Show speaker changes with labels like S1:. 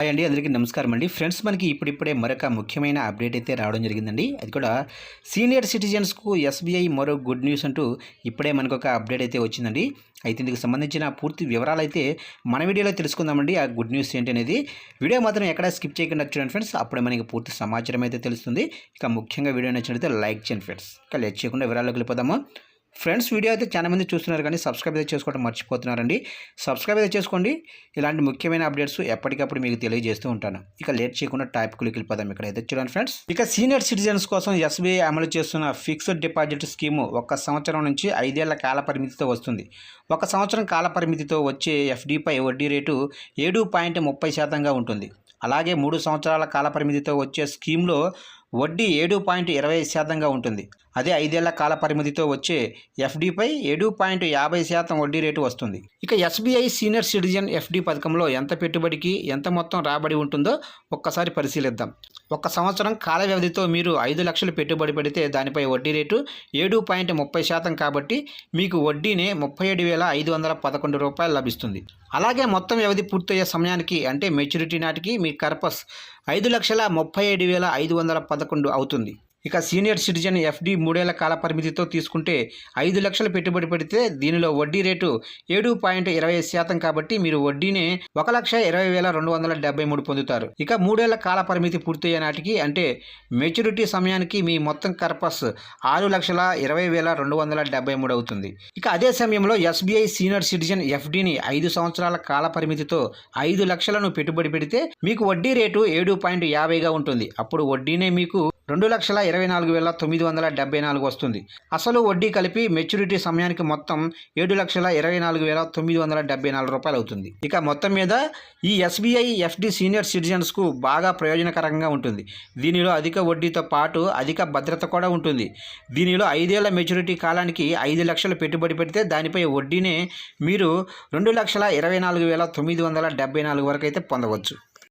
S1: Hi అండి, అందరికీ నమస్కారం అండి. ఫ్రెండ్స్, మనకి ఇప్పుడిప్పుడే మరొక ముఖ్యమైన అప్డేట్ అయితే రావడం జరిగిందండి. అది కూడా సీనియర్ సిటిజన్స్కు ఎస్బీఐ మరో గుడ్ న్యూస్ అంటూ ఇప్పుడే మనకు ఒక అప్డేట్ అయితే వచ్చిందండి. అయితే ఇందుకు సంబంధించిన పూర్తి వివరాలు అయితే మన వీడియోలో తెలుసుకుందామండి. ఆ గుడ్ న్యూస్ ఏంటి అనేది వీడియో మాత్రం ఎక్కడ స్కిప్ చేయకుండా చూడండి ఫ్రెండ్స్. అప్పుడే మనకి పూర్తి సమాచారం అయితే తెలుస్తుంది. ఇక ముఖ్యంగా వీడియో నచ్చినట్లయితే లైక్ చేయండి ఫ్రెండ్స్. ఇక లేట్ చేయకుండా వివరాల్లోకి వెళ్ళిపోదాము. ఫ్రెండ్స్, వీడియో అయితే చాలా మంది చూస్తున్నారు కానీ సబ్స్క్రైబ్ అయితే చేసుకోవడం మర్చిపోతున్నారండి. సబ్స్క్రైబ్ అయితే చేసుకోండి. ఇలాంటి ముఖ్యమైన అప్డేట్స్ ఎప్పటికప్పుడు మీకు తెలియజేస్తూ ఉంటాను. ఇక లేట్ చేయకుండా టాపిక్కి వెళ్ళిపోదాం. ఇక్కడైతే చూడండి ఫ్రెండ్స్, ఇక సీనియర్ సిటిజన్స్ కోసం ఎస్బీఐ అమలు చేస్తున్న ఫిక్స్డ్ డిపాజిట్ స్కీము 1 సంవత్సరం నుంచి 5 ఏళ్ల కాల పరిమితితో వస్తుంది. 1 సంవత్సరం కాల పరిమితితో వచ్చే ఎఫ్డీపై వడ్డీ రేటు 7.30% ఉంటుంది. అలాగే 3 సంవత్సరాల కాల పరిమితితో వచ్చే స్కీమ్లో వడ్డీ 7.20% ఉంటుంది. అదే 5 ఏళ్ల కాల పరిమితితో వచ్చే ఎఫ్డీపై 7.50% వడ్డీ రేటు వస్తుంది. ఇక ఎస్బీఐ సీనియర్ సిటిజన్ ఎఫ్డీ పథకంలో ఎంత పెట్టుబడికి ఎంత మొత్తం రాబడి ఉంటుందో ఒక్కసారి పరిశీలిద్దాం. 1 సంవత్సరం కాల వ్యవధితో మీరు 5 లక్షలు పెట్టుబడి పెడితే దానిపై వడ్డీ రేటు 7.30% కాబట్టి మీకు వడ్డీనే రూ. 37,511 లభిస్తుంది. అలాగే మొత్తం వ్యవధి పూర్తయ్యే సమయానికి అంటే మెచ్యూరిటీ నాటికి మీ కర్పస్ 5,37,511 అవుతుంది. ఇక సీనియర్ సిటిజన్ ఎఫ్డీ 3 ఏళ్ల కాల పరిమితితో తీసుకుంటే 5 లక్షలు పెట్టుబడి పెడితే దీనిలో వడ్డీ రేటు 7.20% కాబట్టి మీరు వడ్డీనే 1,20,273 పొందుతారు. ఇక 3 ఏళ్ల కాల పరిమితి పూర్తయ్యే నాటికి అంటే మెచ్యూరిటీ సమయానికి మీ మొత్తం కర్పస్ 6,20,273 అవుతుంది. ఇక అదే సమయంలో ఎస్బీఐ సీనియర్ సిటిజన్ ఎఫ్డీని 5 సంవత్సరాల కాల పరిమితితో 5 లక్షలను పెట్టుబడి పెడితే మీకు వడ్డీ రేటు 7.50గా ఉంటుంది. అప్పుడు వడ్డీనే మీకు 2,24,974 వస్తుంది. అసలు వడ్డీ కలిపి మెచ్యూరిటీ సమయానికి మొత్తం 7,24,974 అవుతుంది. ఇక మొత్తం మీద ఈ ఎస్బీఐ ఎఫ్డీ సీనియర్ సిటిజన్స్కు బాగా ప్రయోజనకరంగా ఉంటుంది. దీనిలో అధిక వడ్డీతో పాటు అధిక భద్రత కూడా ఉంటుంది. దీనిలో 5 ఏళ్ల మెచ్యూరిటీ కాలానికి 5 లక్షలు పెట్టుబడి పెడితే దానిపై వడ్డీనే మీరు 2,24,974 వరకు అయితే పొందవచ్చు.